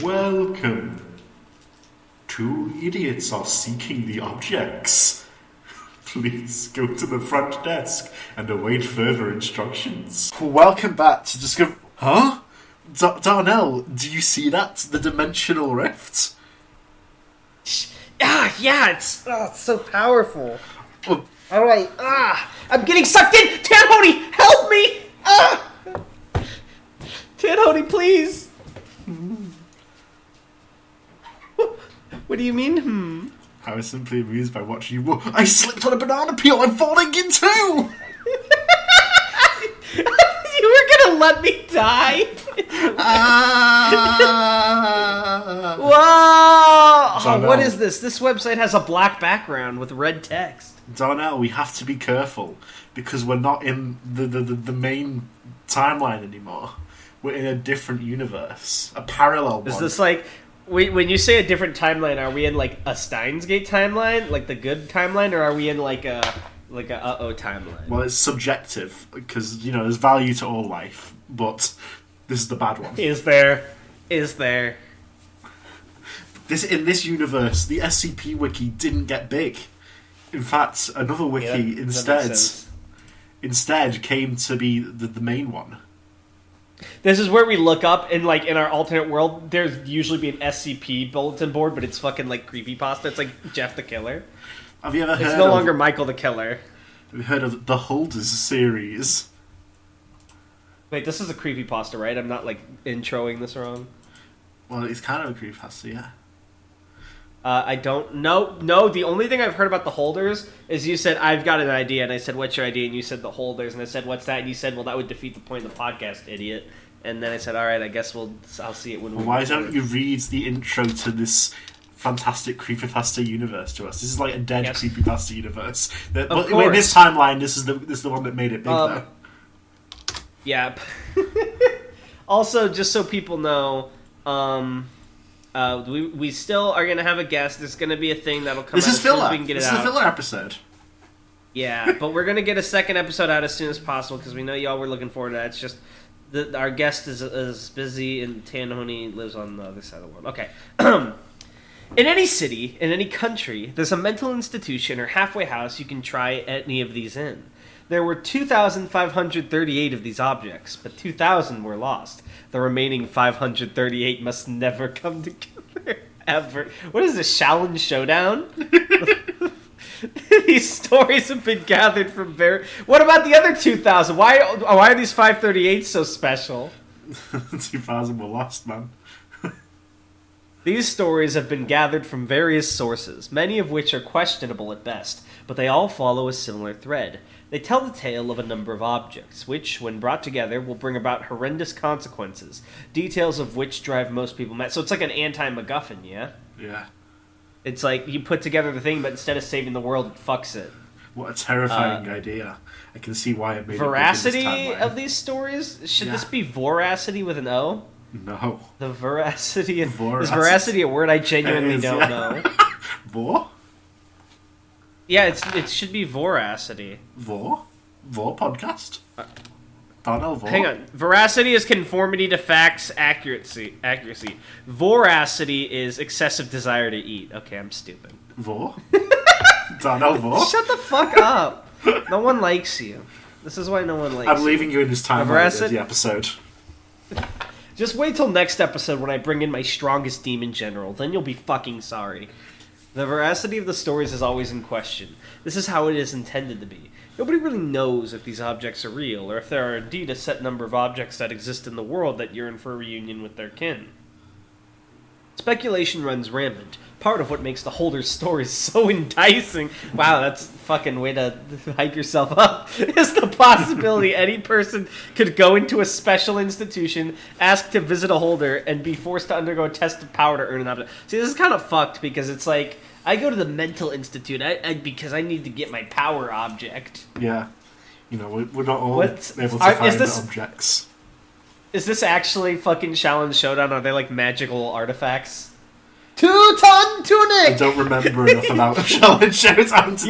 Welcome. Two idiots are seeking the objects. Please go to the front desk and await further instructions. Welcome back to Discover... Huh? Darnell, do you see that? The dimensional rift? Yeah, it's so powerful. Oh. Alright, I'm getting sucked in! Tanhony, help me! Tanhony, please! What do you mean, I was simply amused by watching you... I slipped on a banana peel! I'm falling in too! You were gonna let me die? Whoa! Darnell. What is this? This website has a black background with red text. Darnell, we have to be careful, because we're not in the main timeline anymore. We're in a different universe. A parallel one. Is this like... When you say a different timeline, are we in like a Steins Gate timeline, like the good timeline, or are we in like a uh-oh timeline? Well, it's subjective, because, you know, there's value to all life, but this is the bad one. Is there? In this universe, the SCP wiki didn't get big. In fact, another wiki instead came to be the main one. This is where we look up, and like in our alternate world, there's usually be an SCP bulletin board, but it's fucking like creepypasta. It's like Jeff the Killer. Have you ever heard It's no longer Michael the Killer. Have you heard of the Holders series? Wait, this is a creepypasta, right? I'm not like introing this wrong. Well, it's kind of a creepypasta, yeah. I don't know. No, the only thing I've heard about the Holders is you said, I've got an idea, and I said, what's your idea? And you said the Holders, and I said, what's that? And you said, well, that would defeat the point of the podcast, idiot. And then I said, all right, I guess I'll see it when we... Why don't you read the intro to this fantastic creepypasta universe to us? This is like a dead creepypasta universe. But in this timeline, this is the one that made it big, though. Yep. Also, just so people know, we still are going to have a guest. There's going to be a thing that'll come out as soon as we can get it out. This is a filler episode. Yeah, but we're going to get a second episode out as soon as possible because we know y'all were looking forward to that. It's just our guest is busy and Tanhony lives on the other side of the world. Okay. In any city, in any country, there's a mental institution or halfway house you can try any of these in. There were 2,538 of these objects, but 2,000 were lost. The remaining 538 must never come together, ever. What is this, Shaolin Showdown? These stories have been gathered from What about the other 2,000? Why are these 538 so special? 2,000 were lost, man. These stories have been gathered from various sources, many of which are questionable at best, but they all follow a similar thread. They tell the tale of a number of objects, which, when brought together, will bring about horrendous consequences, details of which drive most people mad. So it's like an anti-MacGuffin, yeah? Yeah. It's like you put together the thing, but instead of saving the world, it fucks it. What a terrifying idea. I can see why it made veracity it big in this timeline. of these stories? Should this be voracity with an O? No. The veracity of... Is veracity a word I genuinely don't know? Vor? Yeah, it should be voracity. Vor? Vor podcast? Darnell Vor? Hang on. Veracity is conformity to facts, accuracy. Voracity is excessive desire to eat. Okay, I'm stupid. Vor? Darnell Vor? Shut the fuck up. No one likes you. This is why no one likes you. I'm leaving you in this timeline of the episode. Just wait till next episode when I bring in my strongest demon general. Then you'll be fucking sorry. The veracity of the stories is always in question. This is how it is intended to be. Nobody really knows if these objects are real, or if there are indeed a set number of objects that exist in the world that yearn for a reunion with their kin. Speculation runs rampant. Part of what makes the Holders' stories so enticing, wow, that's a fucking way to hype yourself up, is the possibility any person could go into a special institution, ask to visit a Holder, and be forced to undergo a test of power to earn an object. See, this is kind of fucked, because it's like, I go to the mental institute because I need to get my power object. Yeah. You know, we're not all able to find the objects. Is this actually fucking Shaolin Showdown? Are they like magical artifacts? 2-ton tunic! I don't remember enough about Shaolin Showdown to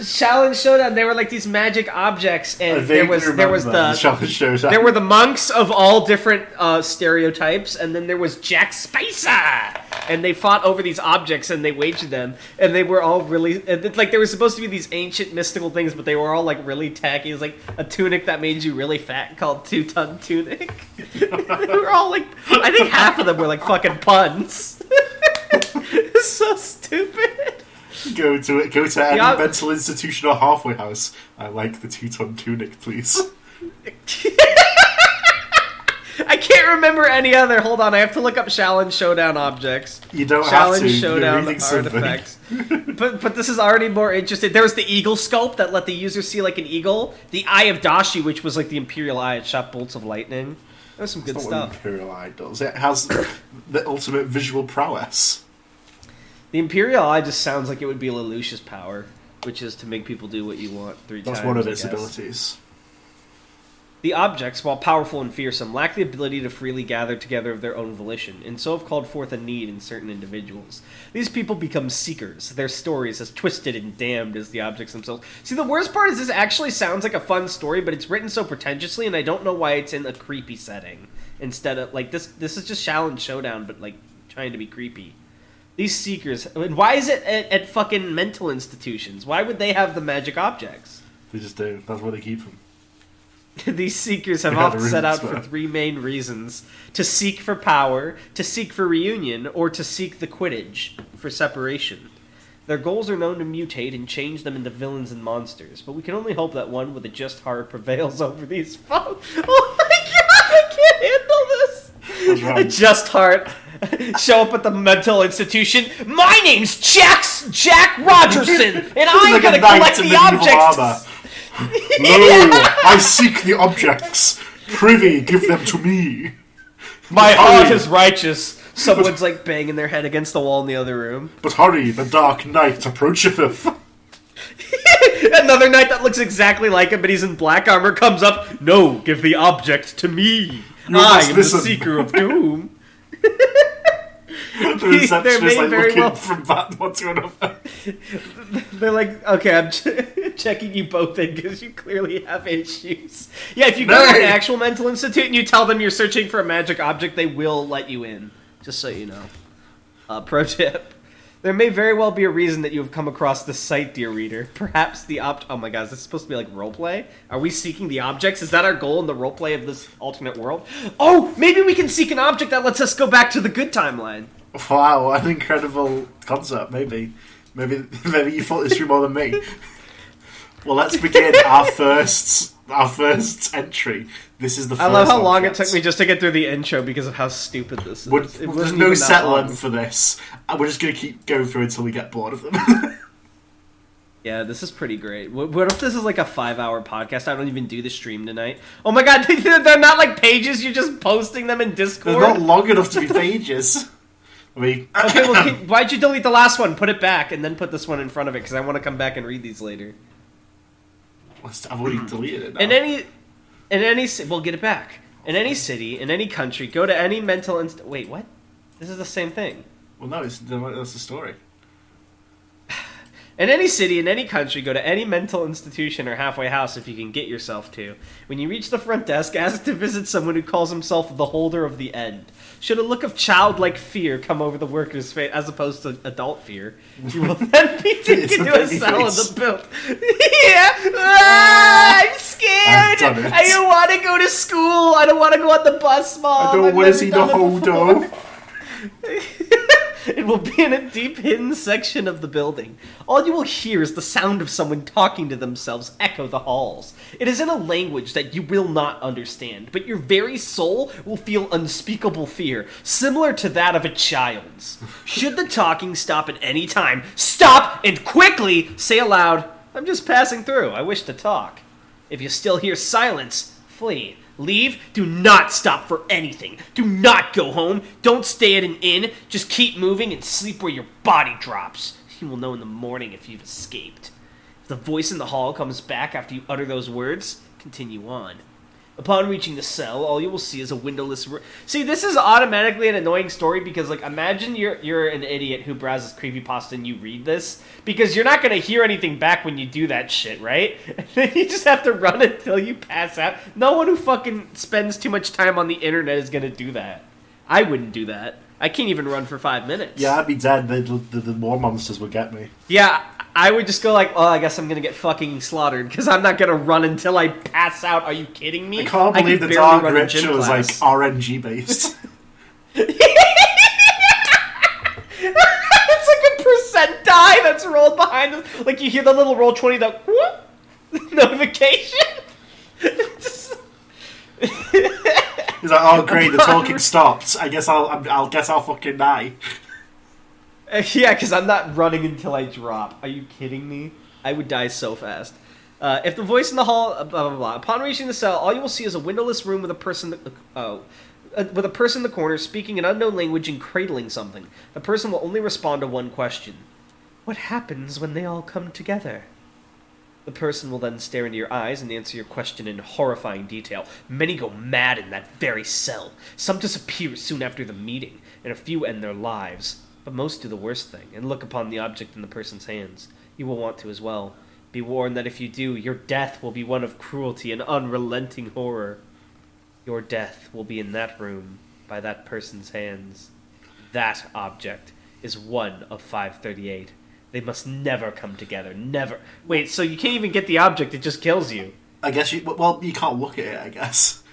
Challenge Showdown, they were like these magic objects, and there was Challenge Showdown. there were the monks of all different stereotypes, and then there was Jack Spicer, and they fought over these objects and they waged them, and they were all really like they were supposed to be these ancient mystical things, but they were all like really tacky. It was like a tunic that made you really fat called 2-ton tunic. They were all like, I think half of them were like fucking puns. It's so stupid. Go to any mental institution or halfway house. I like the 2-ton tunic, please. I can't remember any other. Hold on, I have to look up Challenge Showdown objects. You don't Challenge have to. Showdown artifacts. But this is already more interesting. There was the eagle sculpt that let the user see like an eagle. The Eye of Dashi, which was like the Imperial Eye. It shot bolts of lightning. That was some good stuff. What Imperial Eye does. It has the ultimate visual prowess. The Imperial Eye just sounds like it would be Lelouch's power, which is to make people do what you want 3 times. That's one of its abilities. The objects, while powerful and fearsome, lack the ability to freely gather together of their own volition, and so have called forth a need in certain individuals. These people become seekers, their stories as twisted and damned as the objects themselves. See, the worst part is this actually sounds like a fun story, but it's written so pretentiously, and I don't know why it's in a creepy setting. Instead of, like, this is just Challenge Showdown, but, like, trying to be creepy. These seekers, and why is it at fucking mental institutions? Why would they have the magic objects? They just do. That's where they keep them. These seekers have often set out for 3 main reasons: to seek for power, to seek for reunion, or to seek the Quidditch for separation. Their goals are known to mutate and change them into villains and monsters, but we can only hope that one with a just heart prevails over these foes. Oh my god, I can't handle this! A just heart. Show up at the mental institution. My name's Jack Rogerson, and I'm gonna collect the objects. No, I seek the objects. Prithee, give them to me. My heart is righteous. Someone's like banging their head against the wall in the other room. But hurry, the dark night approacheth. Another knight that looks exactly like him, but he's in black armor, comes up. No, give the object to me. I am the seeker of doom. The receptionist is like looking from one to another. They're like, okay, I'm checking you both in because you clearly have issues. Yeah, if you go to an actual mental institute and you tell them you're searching for a magic object, they will let you in. Just so you know. Pro tip. There may very well be a reason that you have come across this site, dear reader. Perhaps the oh my god, is this supposed to be like roleplay? Are we seeking the objects? Is that our goal in the roleplay of this alternate world? Oh, maybe we can seek an object that lets us go back to the good timeline. Wow, what an incredible concept. Maybe you thought this through more than me. Well, let's begin our first entry. This is the first I love how long it object. took me just to get through the intro because of how stupid this is. There's no set length for this. We're just going to keep going through until we get bored of them. Yeah, this is pretty great. What if this is like a 5-hour podcast? I don't even do the stream tonight. Oh my god, they're not like pages, you're just posting them in Discord? They're not long enough to be pages. Okay, well, why'd you delete the last one? Put it back, and then put this one in front of it, because I want to come back and read these later. I've already deleted it now. Well, get it back. In any city, in any country, go to any mental wait, what? This is the same thing. Well, no, that's the story. In any city, in any country, go to any mental institution or halfway house if you can get yourself to. When you reach the front desk, ask to visit someone who calls himself the Holder of the End. Should a look of childlike fear come over the worker's face, as opposed to adult fear, you will then be taken to a cell in the build. Yeah! I'm scared! I don't want to go to school! I don't want to go on the bus, Mom! I don't want to see the Hodo! It will be in a deep hidden section of the building. All you will hear is the sound of someone talking to themselves echo the halls. It is in a language that you will not understand, but your very soul will feel unspeakable fear, similar to that of a child's. Should the talking stop at any time, stop and quickly say aloud, "I'm just passing through. I wish to talk." If you still hear silence, flee. Leave. Do not stop for anything. Do not go home. Don't stay at an inn. Just keep moving and sleep where your body drops. You will know in the morning if you've escaped. If the voice in the hall comes back after you utter those words, continue on. Upon reaching the cell, all you will see is a windowless room. See, this is automatically an annoying story because, like, imagine you're an idiot who browses creepypasta and you read this, because you're not going to hear anything back when you do that shit, right? And then you just have to run until you pass out. No one who fucking spends too much time on the internet is going to do that. I wouldn't do that. I can't even run for 5 minutes. Yeah, I'd be dead. The more monsters would get me. Yeah, I would just go like, oh, I guess I'm going to get fucking slaughtered, because I'm not going to run until I pass out. Are you kidding me? I can't believe the Dark Ritual is, like, RNG-based. It's like a percent that's rolled behind us. Like, you hear the little roll 20, the whoop notification. He's like, oh great, the talking stopped. I guess I'll fucking die. Yeah, because I'm not running until I drop. Are you kidding me? I would die so fast. If the voice in the hall, blah blah blah. Upon reaching the cell, all you will see is a windowless room with a person in the corner speaking an unknown language and cradling something. The person will only respond to one question: what happens when they all come together? The person will then stare into your eyes and answer your question in horrifying detail. Many go mad in that very cell. Some disappear soon after the meeting, and a few end their lives. But most do the worst thing, and look upon the object in the person's hands. You will want to as well. Be warned that if you do, your death will be one of cruelty and unrelenting horror. Your death will be in that room, by that person's hands. That object is one of 538. They must never come together. Never. Wait, so you can't even get the object, it just kills you. I guess you can't look at it, I guess.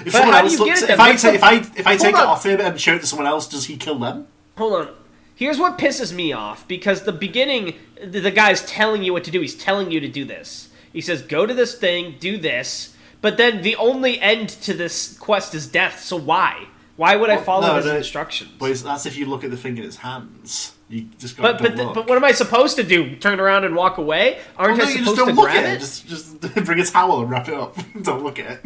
If but how do you get it then? If I take it off him and show it to someone else, does he kill them? Hold on. Here's what pisses me off, because the beginning, the guy's telling you what to do. He's telling you to do this. He says, go to this thing, do this, but then the only end to this quest is death, so why? Why would I follow his instructions? But that's if you look at the thing in his hands. You just got to look. But what am I supposed to do? Turn around and walk away? Aren't I supposed to grab it? Just bring a towel and wrap it up. Don't look at it.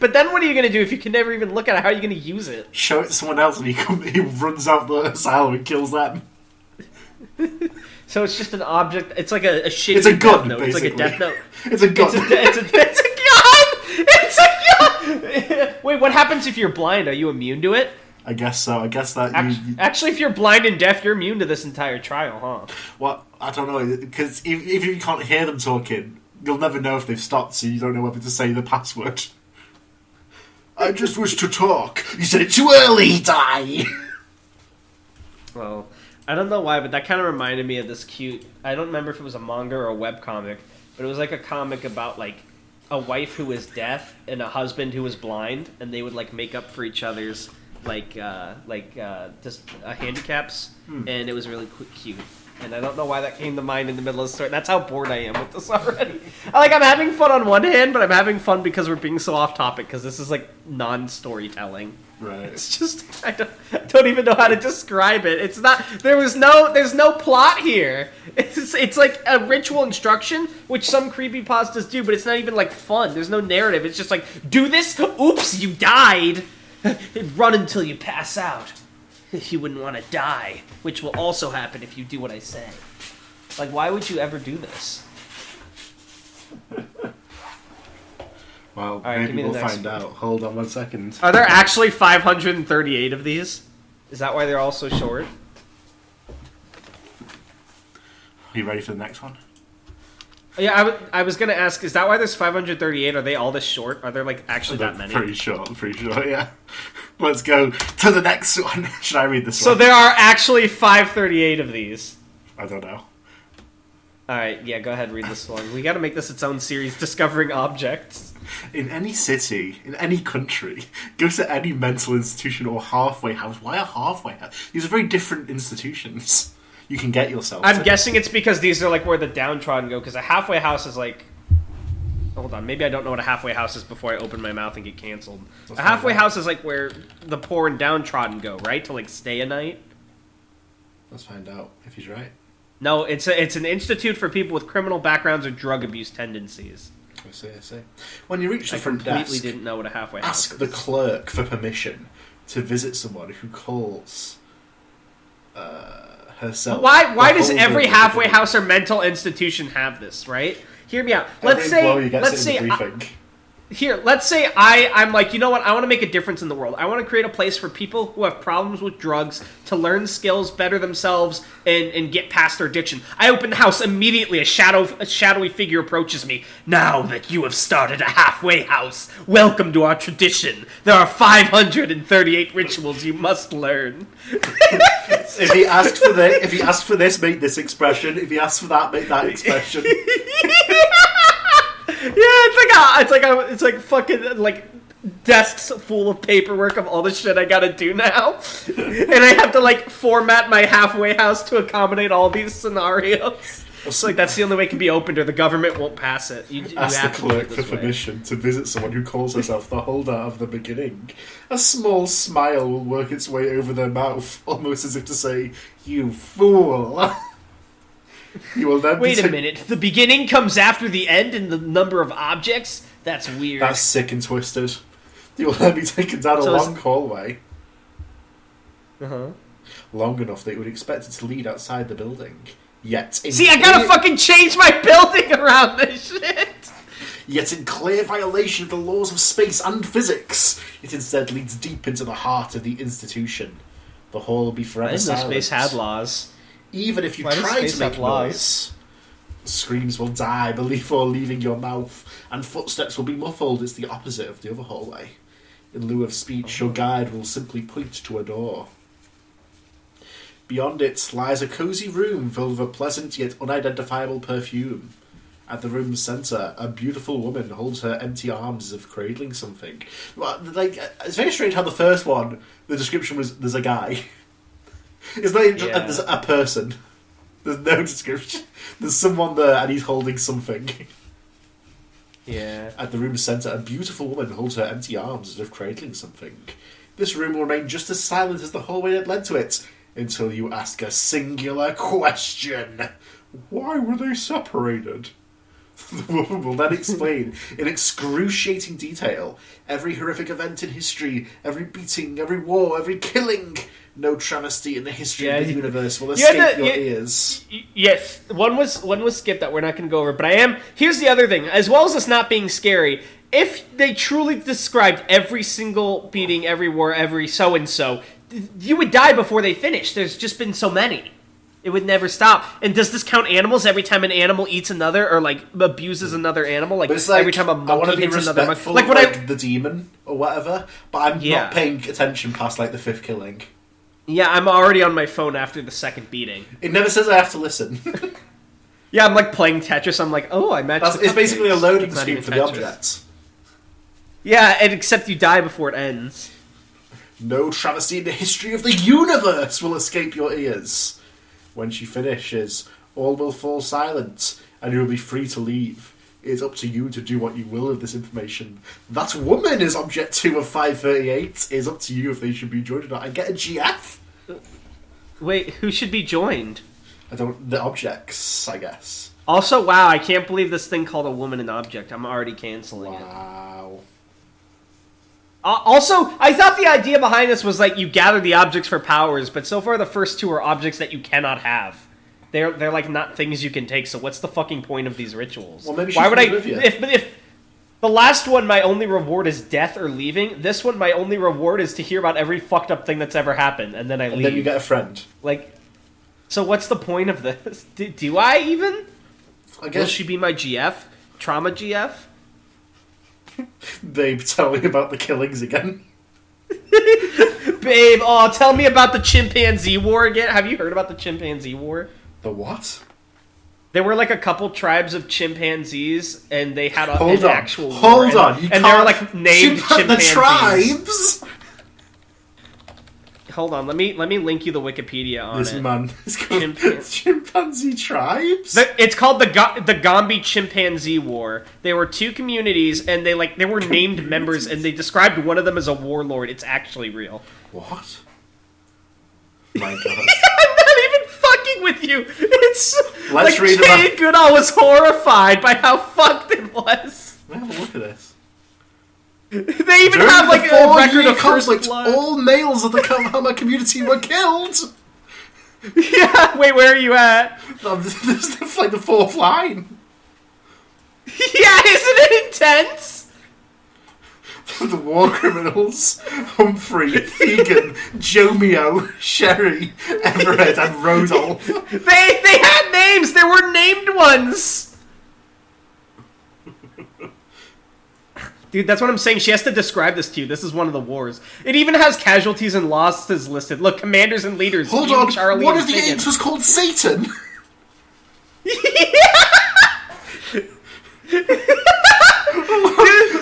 But then what are you going to do if you can never even look at it? How are you going to use it? Show it to someone else and he runs out the asylum and kills them. So it's just an object. It's like a shitty It's a gun, death note. basically. It's like a death note. It's a gun. It's a gun! It's a gun! Wait, what happens if you're blind? Are you immune to it? I guess so. I guess that Actually, if you're blind and deaf, you're immune to this entire trial, huh? Well, I don't know, because if you can't hear them talking, you'll never know if they've stopped, so you don't know whether to say the password. I just wish to talk. You said it too early, die! Well, I don't know why, but that kind of reminded me of this cute... I don't remember if it was a manga or a webcomic, but it was like a comic about, like, a wife who was deaf and a husband who was blind, and they would, like, make up for each other's... just handicaps, and it was really cute. And I don't know why that came to mind in the middle of the story. That's how bored I am with this already. I'm having fun on one hand, but I'm having fun because we're being so off topic, because this is like non-storytelling. Right. It's just I don't even know how to describe it. It's not there's no plot here. It's like a ritual instruction, which some creepypastas do, but it's not even like fun. There's no narrative. It's just like, do this. Oops, you died. Run until you pass out. You wouldn't want to die, which will also happen if you do what I say. Like, why would you ever do this? Well, right, maybe we'll find out. Hold on 1 second. Are there actually 538 of these? Is that why they're all so short? Are you ready for the next one? Yeah, I was going to ask, is that why there's 538? Are they all this short? Are there, like, actually that many? Pretty sure, yeah. Let's go to the next one. Should I read this one? So there are actually 538 of these. I don't know. Alright, yeah, go ahead, read this one. We gotta make this its own series, Discovering Objects. In any city, in any country, go to any mental institution or halfway house. Why a halfway house? These are very different institutions. You can get yourself I'm guessing it's because these are like where the downtrodden go, because a halfway house is like... Hold on, maybe I don't know what a halfway house is before I open my mouth and get canceled. A halfway house is like where the poor and downtrodden go, right? To like stay a night? Let's find out if he's right. No, it's an institute for people with criminal backgrounds or drug abuse tendencies. I see. When you reach the front desk... I completely didn't know what a halfway house is. Ask the clerk for permission to visit someone who calls... herself. Why does every halfway house or mental institution have this, right? Hear me out. Let's say Here, let's say I'm like, you know what, I want to make a difference in the world. I want to create a place for people who have problems with drugs to learn skills, better themselves, and get past their addiction. I open the house, immediately a shadowy figure approaches me. Now that you have started a halfway house, welcome to our tradition. There are 538 rituals you must learn. If he asks for this, make this expression. If he asks for that, make that expression. Yeah, it's like fucking like desks full of paperwork of all the shit I gotta do now, and I have to like format my halfway house to accommodate all these scenarios. It's like that's the only way it can be opened, or the government won't pass it. You Ask have the to do clerk it for this way. permission to visit someone who calls herself the holder of the beginning. A small smile will work its way over their mouth, almost as if to say, "You fool." You will then Wait a minute. The beginning comes after the end in the number of objects? That's weird. That's sick and twisted. You will then be taken down a long hallway. Uh-huh. Long enough that you would expect it to lead outside the building. Yet See, I gotta fucking change my building around this shit! Yet in clear violation of the laws of space and physics, it instead leads deep into the heart of the institution. The hall will be forever silent. I didn't know space had laws. Even if you Why does try space to make have laws? noise, screams will die before leaving your mouth, and footsteps will be muffled. It's the opposite of the other hallway. In lieu of speech, your guide will simply point to a door. Beyond it lies a cosy room filled with a pleasant yet unidentifiable perfume. At the room's centre, a beautiful woman holds her empty arms as if cradling something. Well, like, it's very strange how the first one, the description was, there's a guy. It's not even just there's a person. There's no description. There's someone there and he's holding something. Yeah. At the room's centre, a beautiful woman holds her empty arms as if cradling something. This room will remain just as silent as the hallway that led to it, until you ask a singular question. Why were they separated? The woman will then explain, in excruciating detail, every horrific event in history, every beating, every war, every killing. No travesty in the history of the universe will escape your ears. Yes, one was skipped that we're not going to go over, but here's the other thing. As well as this not being scary, if they truly described every single beating, every war, every so-and-so, you would die before they finish. There's just been so many. It would never stop. And does this count animals every time an animal eats another or, like, abuses another animal? Like, every time a monkey hits another monkey? Like the demon or whatever, but I'm not paying attention past, like, the fifth killing. Yeah, I'm already on my phone after the second beating. It never says I have to listen. Yeah, I'm, like, playing Tetris. I'm like, oh, I matched It's basically a loading screen for the objects. Yeah, and except you die before it ends. No travesty in the history of the universe will escape your ears. When she finishes, all will fall silent, and you will be free to leave. It is up to you to do what you will with this information. That woman is Object 2 of 538. It is up to you if they should be joined or not. I get a GF? Wait, who should be joined? The objects, I guess. Also, wow, I can't believe this thing called a woman an object. I'm already canceling it. Wow. Also, I thought the idea behind this was like you gather the objects for powers, but so far the first two are objects that you cannot have. They're like not things you can take. So what's the fucking point of these rituals? Well, maybe why would I? with you. If the last one my only reward is death or leaving, this one my only reward is to hear about every fucked up thing that's ever happened, and then I leave. And then you get a friend. Like, so what's the point of this? Do I even? I guess. Will she be my GF? Trauma GF? Babe, tell me about the killings again. Babe, tell me about the Chimpanzee War again. Have you heard about the Chimpanzee War? The what? There were like a couple tribes of chimpanzees, and they had an actual war. Hold on. And they were like named chimpanzees. The tribes? Hold on, let me link you the Wikipedia on this it. Man is called Chimpanzee Tribes? It's called the Gombe Chimpanzee War. They were two communities, and they were named members, and they described one of them as a warlord. It's actually real. What? My God. I'm not even fucking with you. It's Let's read Jane Goodall was horrified by how fucked it was. Let me have a look at this. They even During have like a record of conflict, first blood. all males of the Kalahama community were killed. Yeah, wait, where are you at? This is like the fourth line. Yeah, isn't it intense? The war criminals: Humphrey, Fegan, Jomeo, Sherry, Everett, and Rodolph. They had names! There were named ones! Dude, that's what I'm saying. She has to describe this to you. This is one of the wars. It even has casualties and losses listed. Look, commanders and leaders. Hold on, Charlie, one of the apes was called Satan. Dude,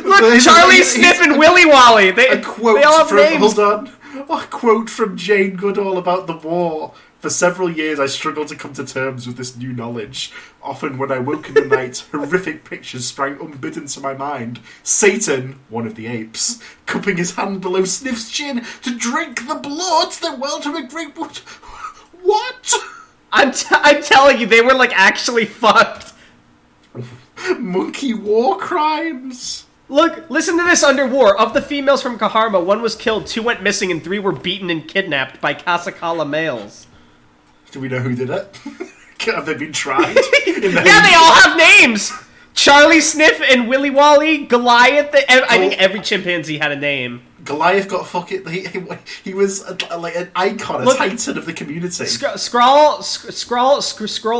look, Charlie, Sniff, and Willy Wally. They all have names. Hold on. A quote from Jane Goodall about the war. For several years, I struggled to come to terms with this new knowledge. Often, when I woke in the night, horrific pictures sprang unbidden to my mind. Satan, one of the apes, cupping his hand below Sniff's chin to drink the blood that welled from a great wood. What? I'm telling you, they were like actually fucked. Monkey war crimes. Look, listen to this under war. Of the females from Kahama, 1 was killed, 2 went missing, and 3 were beaten and kidnapped by Kasakala males. Do we know who did it? Have they been tried? Yeah, they all have names! Charlie, Sniff, and Willy Wally, Goliath. I think every chimpanzee had a name. Goliath got fucking... He was like an icon, a titan of the community. Scroll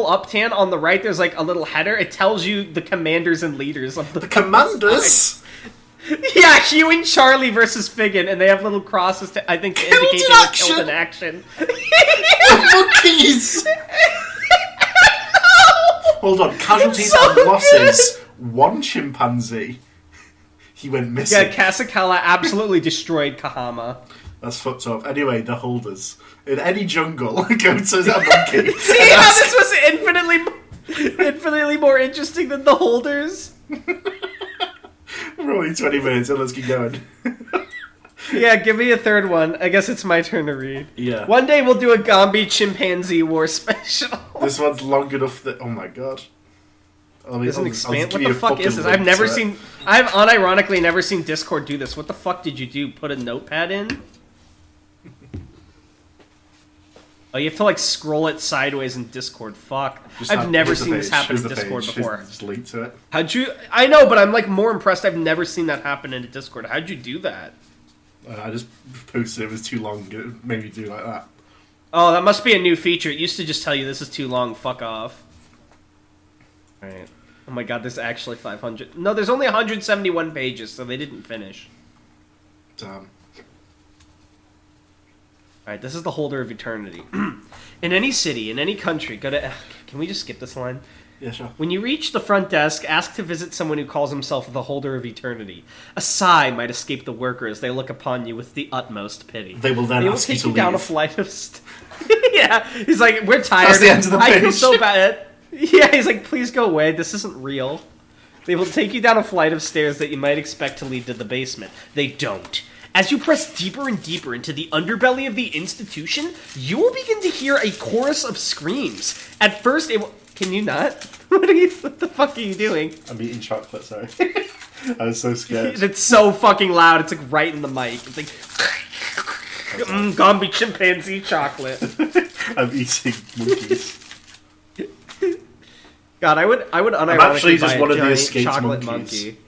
up, Tan, on the right, there's like a little header. It tells you the commanders and leaders of the commanders? Yeah, Hugh and Charlie versus Figgin, and they have little crosses to, I think, to indicate they were killed in action. Monkeys! Hold on, casualties and losses. 1 chimpanzee. He went missing. Yeah, Kasakala absolutely destroyed Kahama. That's fucked up. Anyway, the holders. In any jungle, go to a monkey. See how this was infinitely more interesting than the holders? We're only 20 minutes and let's keep going. Yeah, give me a third one. I guess it's my turn to read. Yeah. One day we'll do a Gombe Chimpanzee War special. This one's long enough that... Oh my god. Doesn't expand. What the fuck is this? I've unironically never seen Discord do this. What the fuck did you do? Put a notepad in? Oh, you have to like scroll it sideways in Discord. Fuck. I've never seen this happen in Discord before. Just link to it. How'd you... I know, but I'm like more impressed. I've never seen that happen in a Discord. How'd you do that? I just posted it. It was too long. It made me do like that. Oh, that must be a new feature. It used to just tell you this is too long. Fuck off. Alright. Oh my god, there's actually 500. No, there's only 171 pages, so they didn't finish. Damn. Alright, this is the Holder of Eternity. In any city, in any country, go to... Can we just skip this line? Yeah, sure. When you reach the front desk, ask to visit someone who calls himself the Holder of Eternity. A sigh might escape the worker as they look upon you with the utmost pity. They will then ask you to take you down a flight of... Yeah, he's like, we're tired. That's the end of the page. I feel so bad. Yeah, he's like, please go away. This isn't real. They will take you down a flight of stairs that you might expect to lead to the basement. They don't. As you press deeper and deeper into the underbelly of the institution, you will begin to hear a chorus of screams. At first, it will... Can you not? What the fuck are you doing? I'm eating chocolate, sorry. I was so scared. It's so fucking loud. It's like right in the mic. It's like... Gombe chimpanzee chocolate. I'm eating monkeys. God, I would unironically I'm actually just buy one a of the giant escaped chocolate monkeys. monkey.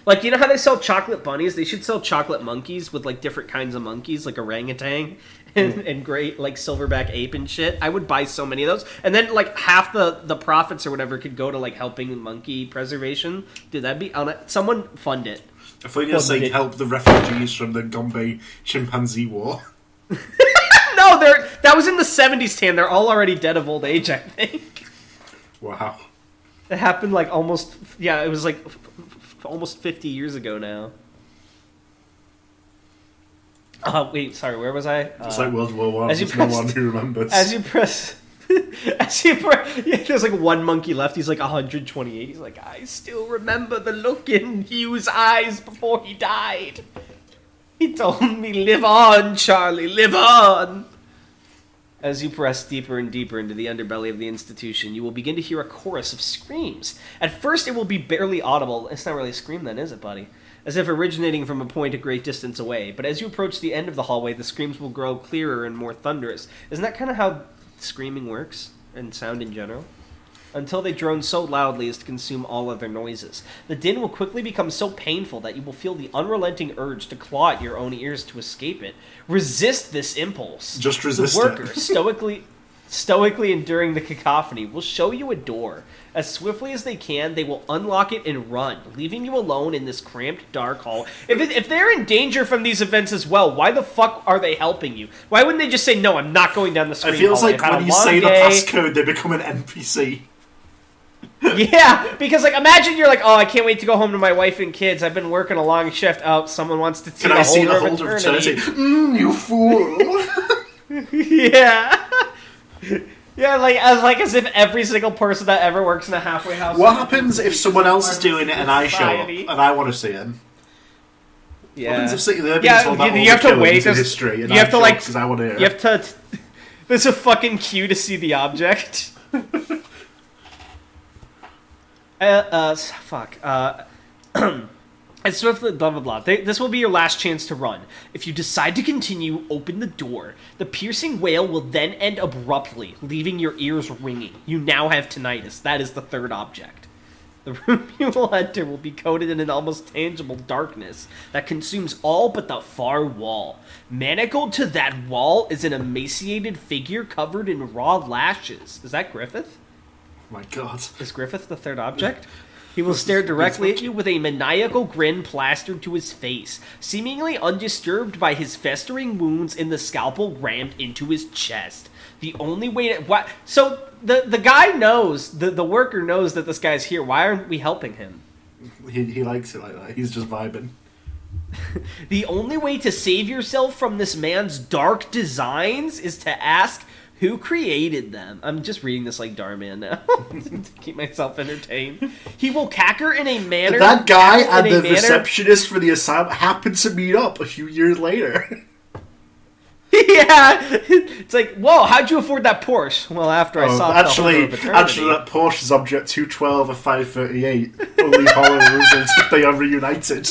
Like, you know how they sell chocolate bunnies? They should sell chocolate monkeys with, like, different kinds of monkeys, like orangutan and great, like, silverback ape and shit. I would buy so many of those. And then, like, half the profits or whatever could go to, like, helping monkey preservation. Dude, that'd be... Someone fund it. I thought you were saying help the refugees from the Gombe Chimpanzee War. No, that was in the 70s, Tan. They're all already dead of old age, I think. Wow. It happened, like, almost... Yeah, it was, like... almost 50 years ago now. Wait, sorry, where was I? It's like World War One. There's no one who remembers. As you press... yeah, there's like one monkey left. He's like 128. He's like, I still remember the look in Hugh's eyes before he died. He told me, live on, Charlie, live on. As you press deeper and deeper into the underbelly of the institution, you will begin to hear a chorus of screams. At first, it will be barely audible. It's not really a scream then, is it, buddy? As if originating from a point a great distance away. But as you approach the end of the hallway, the screams will grow clearer and more thunderous. Isn't that kind of how screaming works? And sound in general? until they drone so loudly as to consume all other noises. The din will quickly become so painful that you will feel the unrelenting urge to claw at your own ears to escape it. Resist this impulse. Just resist the worker, it. stoically enduring the cacophony, will show you a door. As swiftly as they can, they will unlock it and run, leaving you alone in this cramped, dark hall. If they're in danger from these events as well, why the fuck are they helping you? Why wouldn't they just say, no, I'm not going down the screen? It feels like when you say the passcode, they become an NPC. Yeah, because, like, imagine you're like, oh, I can't wait to go home to my wife and kids. I've been working a long shift. Oh, someone wants to see the holder of eternity. You fool. Yeah. Yeah, as if every single person that ever works in a halfway house... What happens if someone else is doing it and I show up and I want to see it? Yeah. What happens if they're being told about all the killings in history and I show up because I want to hear it? You have to... There's a fucking queue to see the object. And swiftly, blah, blah, blah. This will be your last chance to run. If you decide to continue, open the door. The piercing wail will then end abruptly, leaving your ears ringing. You now have tinnitus. That is the third object. The room you will enter will be coated in an almost tangible darkness that consumes all but the far wall. Manacled to that wall is an emaciated figure covered in raw lashes. Is that Griffith? Oh my god. Is Griffith the third object? He will stare directly at you with a maniacal grin plastered to his face, seemingly undisturbed by his festering wounds and the scalpel rammed into his chest. The only way to... What? So the guy knows, the worker knows that this guy's here. Why aren't we helping him? He likes it like that. He's just vibing. The only way to save yourself from this man's dark designs is to ask... Who created them? I'm just reading this like Darman now to keep myself entertained. He will cacker in a manner... That guy and the receptionist for the asylum happened to meet up a few years later. Yeah! It's like, whoa, how'd you afford that Porsche? Well, after I saw actually, that Porsche is object 212 of 538. Only hollow results if they are reunited.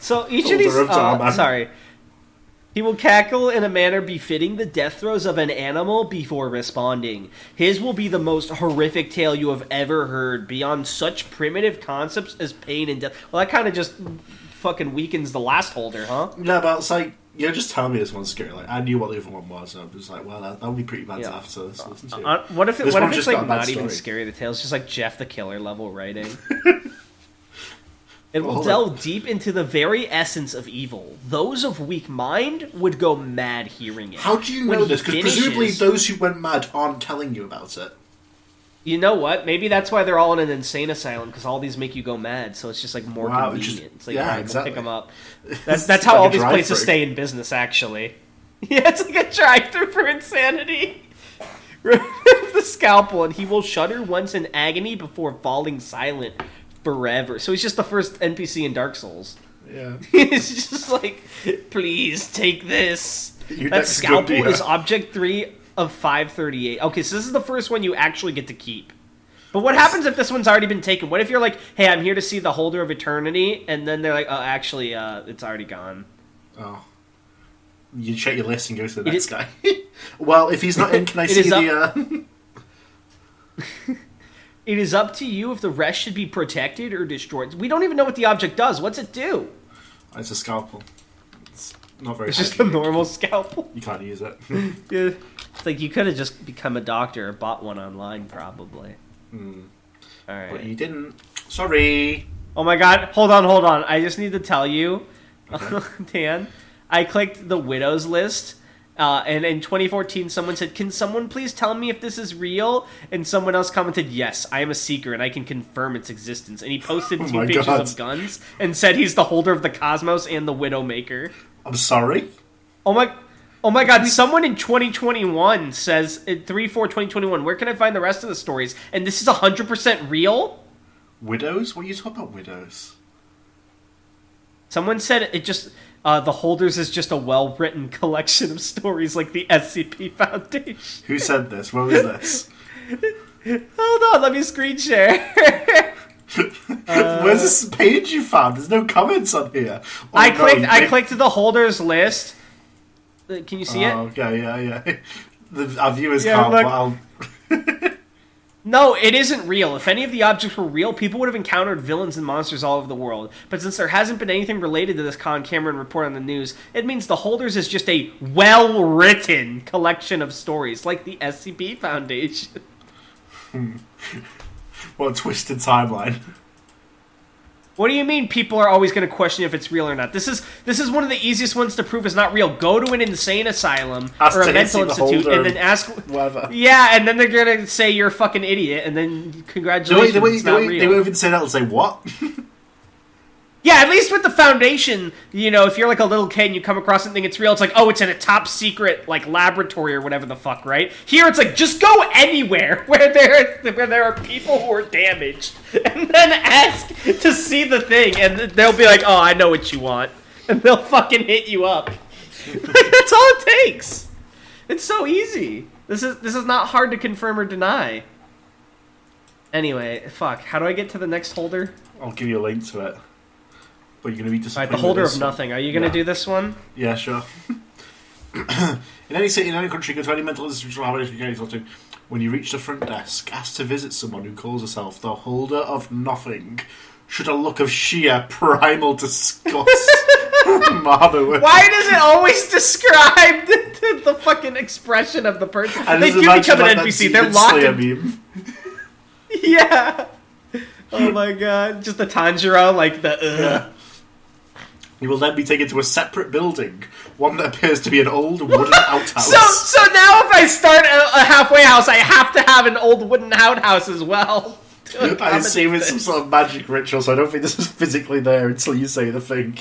So each of these... sorry. He will cackle in a manner befitting the death throes of an animal before responding. His will be the most horrific tale you have ever heard, beyond such primitive concepts as pain and death. Well, that kind of just fucking weakens the last holder, huh? Yeah, but it's like, just tell me this one's scary. Like, I knew what the other one was, and I was like, well, that would be pretty bad to have to listen to. What if it's like not even scary, the tale? It's just like Jeff the Killer level writing. It will delve deep into the very essence of evil. Those of weak mind would go mad hearing it. How do you know this? Because presumably those who went mad aren't telling you about it. You know what? Maybe that's why they're all in an insane asylum, because all these make you go mad, so it's just like more convenient. It's like, right, exactly. We'll pick them up. That's how all these places stay in business, actually. Yeah, it's like a drive-thru for insanity. Remove the scalpel, and he will shudder once in agony before falling silent. Forever. So he's just the first NPC in Dark Souls. Yeah. He's just like, please take this. That scalpel is object 3 of 538. Okay, so this is the first one you actually get to keep. But what happens if this one's already been taken? What if you're like, hey, I'm here to see the holder of eternity, and then they're like, oh, actually, it's already gone. Oh. You check your list and go to the next guy. Well, if he's not in, can I see the... It is up to you if the rest should be protected or destroyed. We don't even know what the object does. What's it do? It's a scalpel. It's not very... It's just a normal scalpel. You can't use it. Yeah. It's like you could have just become a doctor or bought one online, probably. Alright. But you didn't. Sorry. Oh my god. Hold on. I just need to tell you, Dan, I clicked the widows list. And in 2014, someone said, can someone please tell me if this is real? And someone else commented, yes, I am a seeker and I can confirm its existence. And he posted 2 pictures of guns and said he's the holder of the Cosmos and the Widowmaker. I'm sorry? Oh my god, someone in 2021 says, 3/4/2021, where can I find the rest of the stories? And this is 100% real? Widows? What are you talking about, widows? Someone said it just... the Holders is just a well-written collection of stories like the SCP Foundation. Who said this? What was this? Hold on, let me screen share. Where's this page you found? There's no comments on here. Oh, I clicked the Holders list. Can you see it? Okay, yeah. Our viewers Yeah, can't, look. but I'll... No, it isn't real. If any of the objects were real, people would have encountered villains and monsters all over the world. But since there hasn't been anything related to this Con Cameron report on the news, it means the Holders is just a well-written collection of stories, like the SCP Foundation. What a twisted timeline. What do you mean people are always going to question if it's real or not? This is one of the easiest ones to prove is not real. Go to an insane asylum or a mental institute and then ask... Whatever. Yeah, and then they're going to say you're a fucking idiot, and then congratulations, it's not real. They won't even say that, they'll say, what? Yeah, at least with the Foundation, you know, if you're like a little kid and you come across something, it's real. It's like, oh, it's in a top secret like laboratory or whatever the fuck, right? Here, it's like just go anywhere where there are people who are damaged, and then ask to see the thing, and they'll be like, oh, I know what you want, and they'll fucking hit you up. Like, that's all it takes. It's so easy. This is not hard to confirm or deny. Anyway, fuck. How do I get to the next holder? I'll give you a link to it. But you're going to be disappointed. Alright, the holder of nothing. Are you going to do this one? Yeah, sure. In any city, in any country, go to any mental institution or holiday. When you reach the front desk, ask to visit someone who calls herself the Holder of Nothing. Should a look of sheer primal disgust marvel. Why does it always describe the fucking expression of the person? They do become an NPC. They're locked in. Yeah. Oh my god. Just the Tanjiro, like the Yeah. You will then be taken to a separate building, one that appears to be an old wooden outhouse. So now if I start a halfway house, I have to have an old wooden outhouse as well. I assume it's some sort of magic ritual, so I don't think this is physically there until you say the thing.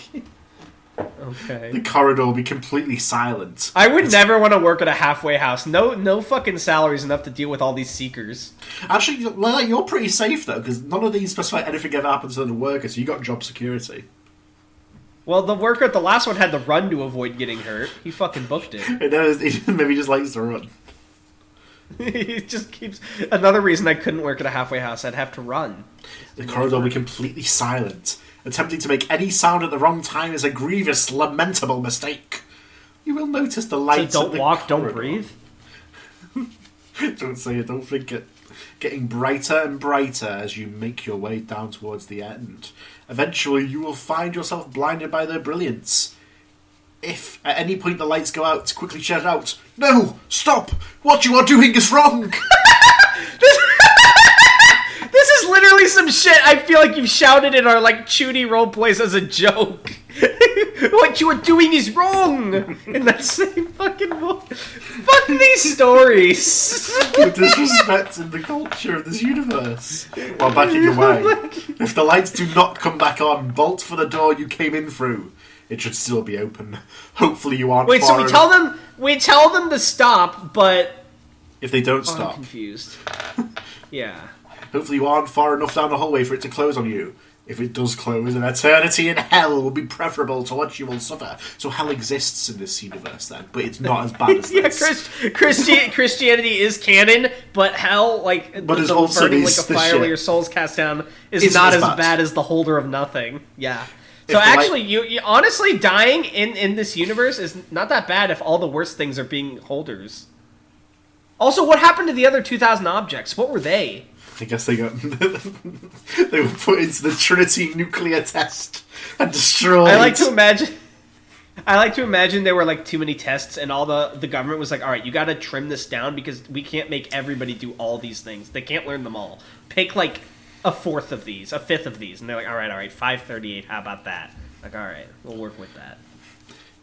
Okay. The corridor will be completely silent. I would never want to work at a halfway house. No fucking salary's enough to deal with all these seekers. Actually, you're pretty safe, though, because none of these specify anything ever happens to the worker, so you got job security. Well, the worker at the last one had to run to avoid getting hurt. He fucking booked it. He maybe just likes to run. He just keeps... Another reason I couldn't work at a halfway house, I'd have to run. The corridor will be completely silent. Attempting to make any sound at the wrong time is a grievous, lamentable mistake. You will notice the lights So at don't the walk, corridor. don't breathe? Don't say it, don't think it. Getting brighter and brighter as you make your way down towards the end. Eventually, you will find yourself blinded by their brilliance. If, at any point, the lights go out, quickly shout out, "No! Stop! What you are doing is wrong!" This is literally some shit I feel like you've shouted in our, like, Chudy roleplays as a joke. What you are doing is wrong! In that same fucking voice. Fuck these stories! With disrespect in the culture of this universe. While backing away. If the lights do not come back on, bolt for the door you came in through. It should still be open. Hopefully you aren't Wait, far so we tell them to stop, but... If they don't I'm stop. confused. Yeah. Hopefully you aren't far enough down the hallway for it to close on you. If it does close, an eternity in hell will be preferable to what you will suffer. So hell exists in this universe then, but it's not as bad as this. Christianity is canon, but hell, like, but the also burning these, like a fire where your soul's cast down is Isn't not as as bad. bad as the Holder of Nothing. Yeah. If So the actually, you honestly dying in this universe is not that bad if all the worst things are being holders. Also, what happened to the other 2,000 objects? What were they? I guess they got they were put into the Trinity nuclear test and destroyed. I like to imagine there were like too many tests, and all the government was like, "All right, you got to trim this down because we can't make everybody do all these things. They can't learn them all. Pick like a fifth of these," and they're like, "All right, 538. How about that?" Like, all right, we'll work with that.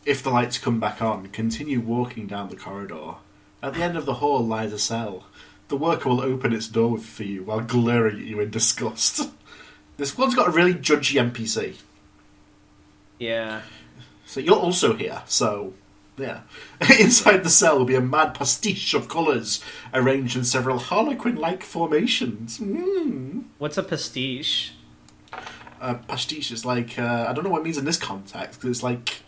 If the lights come back on, continue walking down the corridor. At the end of the hall lies a cell. The worker will open its door for you while glaring at you in disgust. This one's got a really judgy NPC. Yeah. So you're also here, so... yeah. Inside the cell will be a mad pastiche of colours, arranged in several harlequin-like formations. What's a pastiche? Pastiche is like... I don't know what it means in this context, because it's like...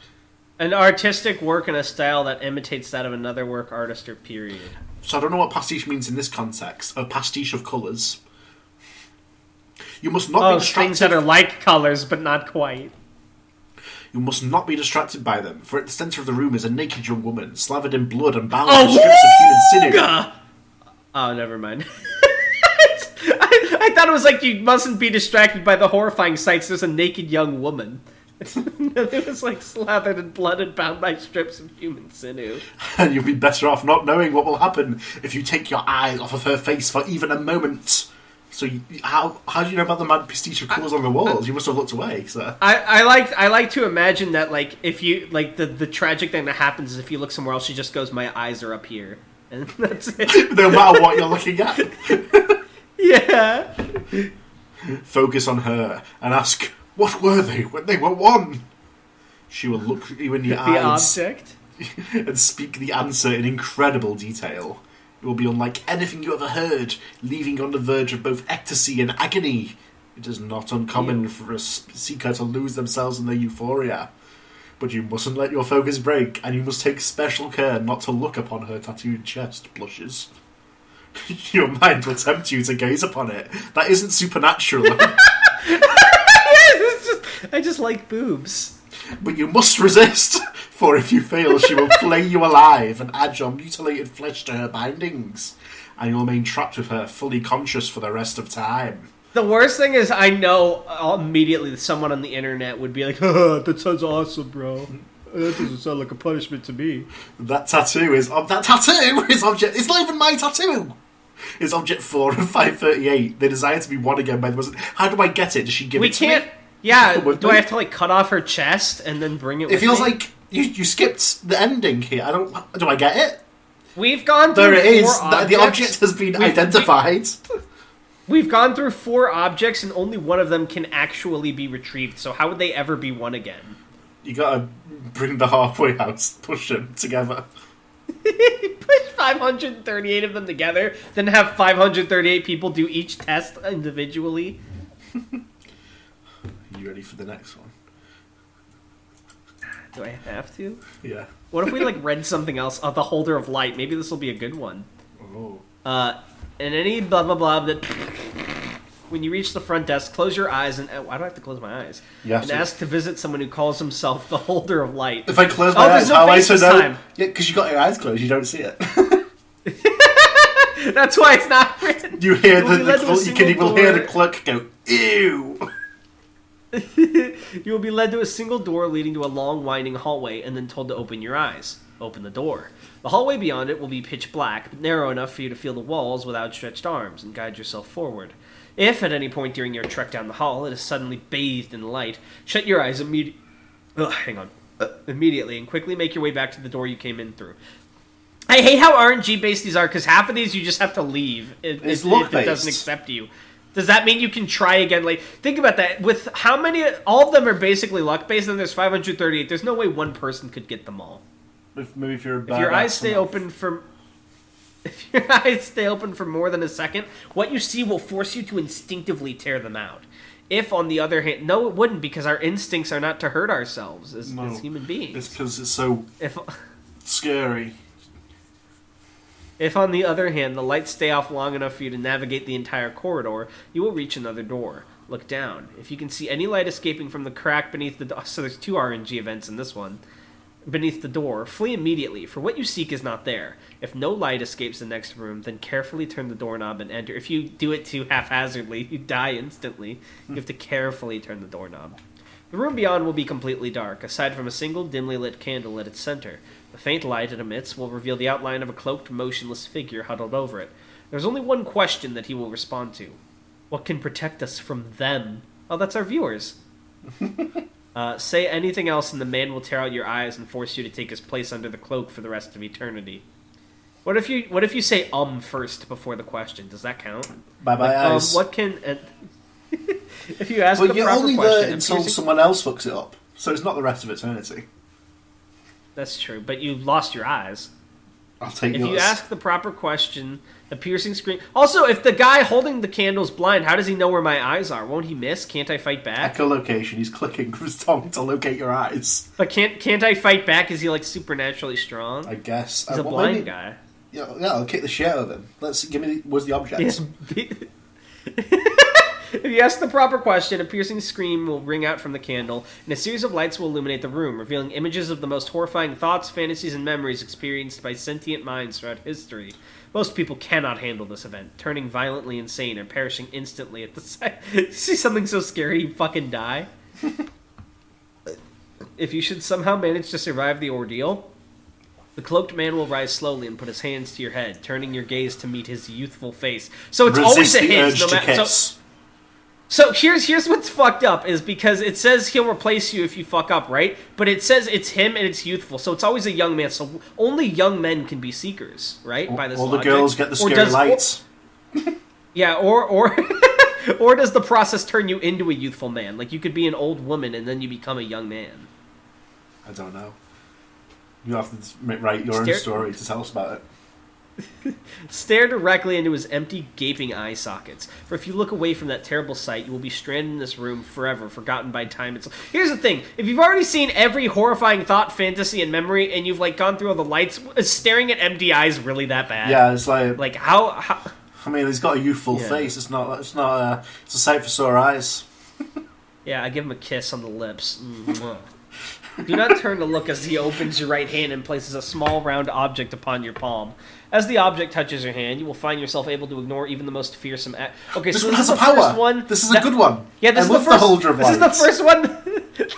An artistic work in a style that imitates that of another work, artist, or period. So I don't know what pastiche means in this context. A pastiche of colours. You must not be distracted. Things that are like colours, but not quite. You must not be distracted by them, for at the centre of the room is a naked young woman, slathered in blood and bound with strips of human sinew. Oh, never mind. I thought it was like you mustn't be distracted by the horrifying sights. There's a naked young woman. It was like slathered in blood and bound by strips of human sinew. And you'll be better off not knowing what will happen if you take your eyes off of her face for even a moment. So how do you know about the mad pastiche colours on the walls? You must have looked away, sir. I like to imagine that, like, if you, like, the tragic thing that happens is if you look somewhere else, she just goes, my eyes are up here. And that's it. No matter what you're looking at. Yeah. Focus on her and ask, what were they when they were one? She will look you in the eyes. The object? And speak the answer in incredible detail. It will be unlike anything you ever heard, leaving you on the verge of both ecstasy and agony. It is not uncommon for a seeker to lose themselves in their euphoria. But you mustn't let your focus break, and you must take special care not to look upon her tattooed chest blushes. Your mind will tempt you to gaze upon it. That isn't supernatural. I just like boobs. But you must resist, for if you fail, she will flay you alive and add your mutilated flesh to her bindings, and you'll remain trapped with her, fully conscious for the rest of time. The worst thing is, I know immediately that someone on the internet would be like, that sounds awesome, bro. That doesn't sound like a punishment to me. That tattoo is object. It's not even my tattoo. It's object 4 of 538. They desire to be one again by the most. How do I get it? Does she give it to me? Yeah, do I have to, like, cut off her chest and then bring it with me? It feels like you skipped the ending here. Do I get it? We've gone through There it is. Objects. The object has been identified. We've gone through 4 objects and only one of them can actually be retrieved, so how would they ever be one again? You gotta bring the halfway house, push them together. Push 538 of them together, then have 538 people do each test individually. You ready for the next one? Do I have to? Yeah. What if we, like, read something else? Oh, the holder of light. Maybe this will be a good one. Oh. And any blah blah blah that... When you reach the front desk, close your eyes and... Why do I have to close my eyes? And ask to visit someone who calls himself the holder of light. If I close my eyes, how am I so know? Yeah, because you got your eyes closed, you don't see it. That's why it's not written. You hear you will hear the clerk go, ew. You will be led to a single door leading to a long, winding hallway and then told to open your eyes. Open the door. The hallway beyond it will be pitch black, but narrow enough for you to feel the walls with outstretched arms and guide yourself forward. If, at any point during your trek down the hall, it is suddenly bathed in light, shut your eyes immediately and quickly make your way back to the door you came in through. I hate how RNG-based these are, because half of these you just have to leave if it doesn't accept you. Does that mean you can try again? Like, think about that. With how many... All of them are basically luck-based, and there's 538. There's no way one person could get them all. Maybe if you're a bad If your eyes stay open for... If your eyes stay open for more than a second, what you see will force you to instinctively tear them out. If, on the other hand... No, it wouldn't, because our instincts are not to hurt ourselves as human beings. It's because it's so scary. If, on the other hand, the lights stay off long enough for you to navigate the entire corridor, you will reach another door. Look down. If you can see any light escaping from the crack beneath the door... So there's 2 RNG events in this one. Beneath the door, flee immediately, for what you seek is not there. If no light escapes the next room, then carefully turn the doorknob and enter. If you do it too haphazardly, you die instantly. You have to carefully turn the doorknob. The room beyond will be completely dark, aside from a single dimly lit candle at its center. The faint light it emits will reveal the outline of a cloaked, motionless figure huddled over it. There's only one question that he will respond to. What can protect us from them? Oh, that's our viewers. Say anything else and the man will tear out your eyes and force you to take his place under the cloak for the rest of eternity. What if you say first before the question? Does that count? Bye-bye eyes. What can... if you ask the proper question... Well, you're only there until someone else fucks it up. So it's not the rest of eternity. That's true, but you lost your eyes. I'll take yours. If you ask the proper question, the piercing scream... Also, if the guy holding the candle's blind, how does he know where my eyes are? Won't he miss? Can't I fight back? Echolocation. He's clicking with his tongue to locate your eyes. But can't I fight back? Is he, like, supernaturally strong? I guess. He's a blind guy. Yeah, I'll kick the shit out of him. Where's the object? Yeah. If you ask the proper question, a piercing scream will ring out from the candle, and a series of lights will illuminate the room, revealing images of the most horrifying thoughts, fantasies, and memories experienced by sentient minds throughout history. Most people cannot handle this event, turning violently insane or perishing instantly at the sight. You see something so scary, you fucking die? If you should somehow manage to survive the ordeal, the cloaked man will rise slowly and put his hands to your head, turning your gaze to meet his youthful face. So it's always a hint, no matter. So here's what's fucked up is because it says he'll replace you if you fuck up, right? But it says it's him and it's youthful, so it's always a young man. So only young men can be seekers, right? By this all logic. The girls get the scary lights. Yeah, or or does the process turn you into a youthful man? Like you could be an old woman and then you become a young man. I don't know. You have to write your own story to tell us about it. Stare directly into his empty, gaping eye sockets. For if you look away from that terrible sight, you will be stranded in this room forever, forgotten by time itself. Here's the thing. If you've already seen every horrifying thought, fantasy, and memory, and you've, like, gone through all the lights, is staring at empty eyes really that bad? Yeah, it's like... Like, how... I mean, he's got a youthful face. It's a sight for sore eyes. Yeah, I give him a kiss on the lips. Do not turn to look as he opens your right hand and places a small round object upon your palm. As the object touches your hand, you will find yourself able to ignore even the most fearsome Okay, this so one this has is the power. first one. This is a good one. Yeah, this is the first. Holder of lights. This is the first one.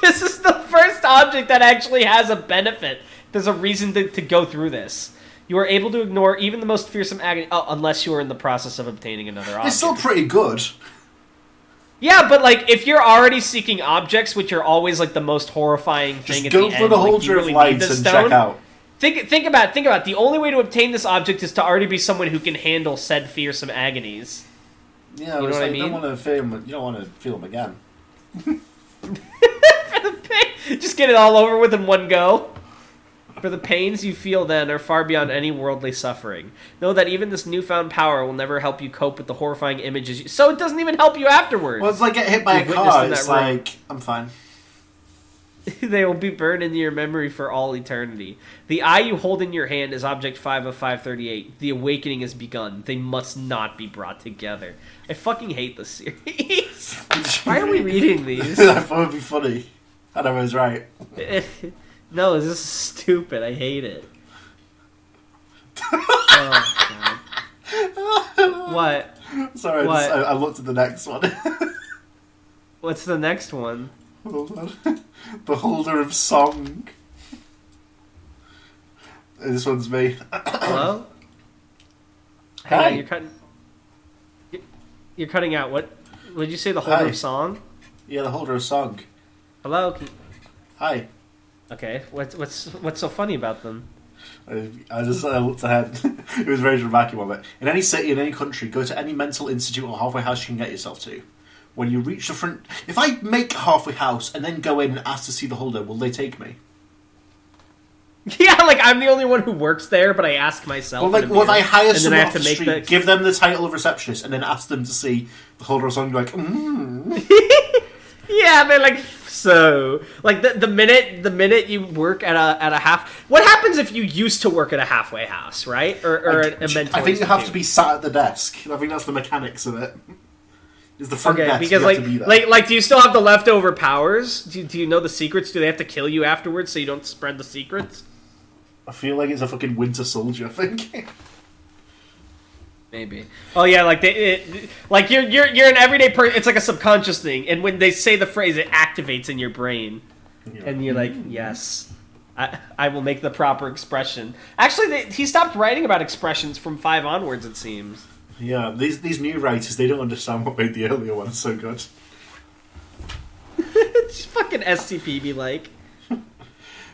This is the first object that actually has a benefit. There's a reason to go through this. You are able to ignore even the most fearsome agony, unless you are in the process of obtaining another object. It's still pretty good. Yeah, but like if you're already seeking objects, which are always like the most horrifying thing at the end, just go for the holder of lights and check out. Think about it. The only way to obtain this object is to already be someone who can handle said fearsome agonies. Yeah, you know what I mean? You don't want to feel them again. Just get it all over with in one go. For the pains you feel then are far beyond any worldly suffering. Know that even this newfound power will never help you cope with the horrifying images. So it doesn't even help you afterwards. Well, it's like get hit by a car. It's like, I'm fine. They will be burned into your memory for all eternity. The eye you hold in your hand is Object 5 of 538. The awakening has begun. They must not be brought together. I fucking hate this series. Why are we reading these? I thought it would be funny. I know I was right. No, this is stupid. I hate it. Oh, God. What? Sorry, what? I looked at the next one. What's the next one? Hold on. The Holder of Song. This one's me. Hello? Hi. Hey, you're cutting out. What? Would you say the Holder of Song? Yeah, the Holder of Song. Hello? Hi. Okay, what's so funny about them? I looked ahead. It was a very dramatic one. In any city, in any country, go to any mental institute or halfway house you can get yourself to. When you reach the front... If I make a halfway house and then go in and ask to see the holder, will they take me? Yeah, like I'm the only one who works there, but I ask myself. Well, like, if I hire someone off the make street, give them the title of receptionist, and then ask them to see the holder of song, like, Yeah, they're like, so... Like, the minute you work at a half... What happens if you used to work at a halfway house, right? Or a mental I think you have to be sat at the desk. I think that's the mechanics of it. Is the front desk, because you have to be there. like, do you still have the leftover powers? Do you know the secrets? Do they have to kill you afterwards so you don't spread the secrets? I feel like it's a fucking Winter Soldier thing. Maybe. Oh yeah, like you're an everyday person. It's like a subconscious thing, and when they say the phrase, it activates in your brain, and you're like, yes, I will make the proper expression. Actually, he stopped writing about expressions from 5 onwards. It seems. Yeah, these new writers, they don't understand what made the earlier ones so good. Just fucking SCP be like.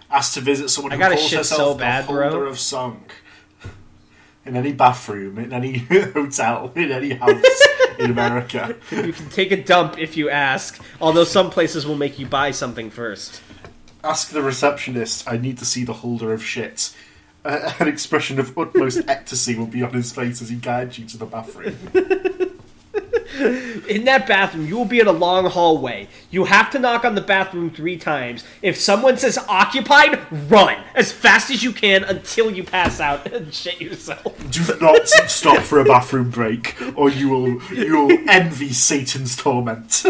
Asked to visit someone who calls herself the Holder of Song. In any bathroom, in any hotel, in any house in America. You can take a dump if you ask, although some places will make you buy something first. Ask the receptionist, I need to see the holder of shit. An expression of utmost ecstasy will be on his face as he guides you to the bathroom. In that bathroom, you will be in a long hallway. You have to knock on the bathroom 3 times. If someone says occupied, run as fast as you can until you pass out and shit yourself. Do not stop for a bathroom break, or you will envy Satan's torment.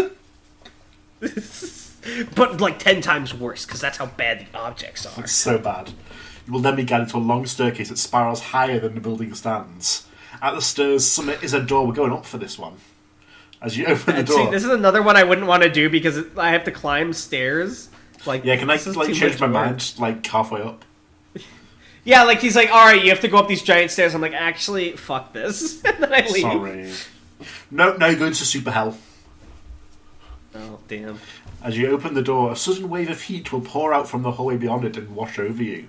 But like 10 times worse, because that's how bad the objects are. It's so bad. You will then be guided to a long staircase that spirals higher than the building stands. At the stairs' summit is a door. We're going up for this one. As you open the door... See, this is another one I wouldn't want to do because I have to climb stairs. Like, yeah, can I change my mind like halfway up? Yeah, like he's like, alright, you have to go up these giant stairs. I'm like, actually, fuck this. And then I leave. Sorry. No, you're going to super hell. Oh, damn. As you open the door, a sudden wave of heat will pour out from the hallway beyond it and wash over you.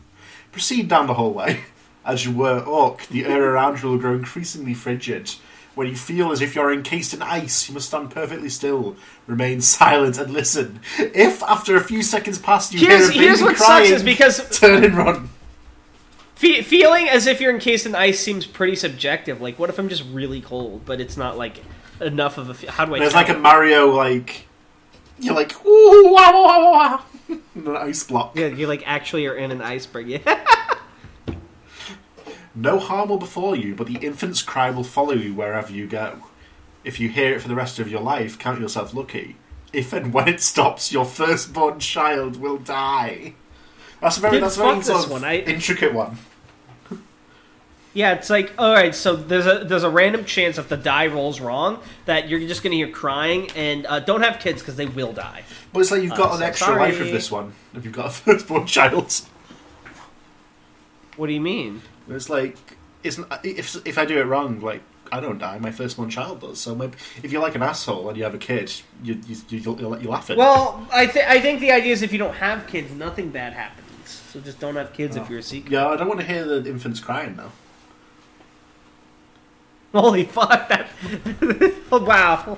Proceed down the hallway. As you walk, the air around you will grow increasingly frigid. When you feel as if you're encased in ice, you must stand perfectly still, remain silent and listen. If, after a few seconds pass, you hear a baby here's what crying, sucks is because turn and run. Feeling as if you're encased in ice seems pretty subjective. Like, what if I'm just really cold, but it's not, like, enough of a... How do I There's tell? like a Mario, like... You're like, ooh, wah, wah, wah, wah, in an ice block. Yeah, you like actually are in an iceberg. Yeah. No harm will befall you, but the infant's cry will follow you wherever you go. If you hear it for the rest of your life, count yourself lucky. If and when it stops, your firstborn child will die. That's a very sort of intricate one. Yeah, it's like, alright, so there's a random chance if the die rolls wrong that you're just going to hear crying, and don't have kids because they will die. But it's like you've got an extra life with this one, if you've got a firstborn child. What do you mean? It's like, if I do it wrong, like, I don't die, my firstborn child does. So maybe, if you're like an asshole and you have a kid, you laugh at it. Well, I think the idea is if you don't have kids, nothing bad happens. So just don't have kids if you're a seeker. Yeah, I don't want to hear the infants crying, though. Holy fuck, that... Oh, wow.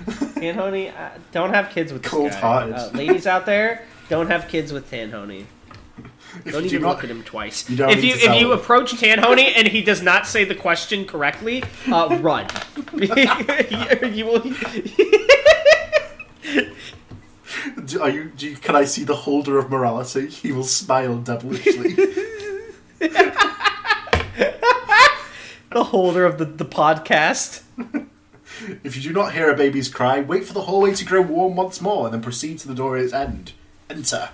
Tanhony, don't have kids with this guy. Cold-hearted. Ladies out there, don't have kids with Tanhony. Don't even look at him twice. If you approach Tanhony and he does not say the question correctly, run. You will... Can I see the holder of morality? He will smile devilishly. The holder of the podcast. If you do not hear a baby's cry, wait for the hallway to grow warm once more, and then proceed to the door at its end. Enter.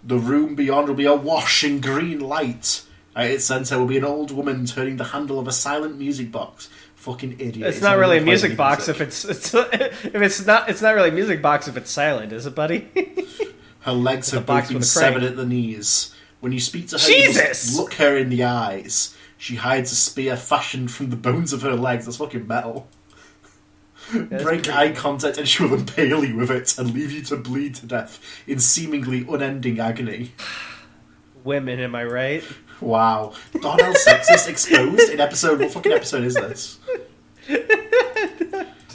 The room beyond will be awash in green light. At its centre will be an old woman turning the handle of a silent music box. Fucking idiot. It's not really a music box if it's not really a music box if it's silent, is it, buddy? Her legs have both been severed at the knees. When you speak to her, Jesus! you must look her in the eyes. She hides a spear fashioned from the bones of her legs. That's fucking metal. Break eye contact and she will impale you with it and leave you to bleed to death in seemingly unending agony. Women, am I right? Wow. Darnell sexist exposed in episode... What fucking episode is this?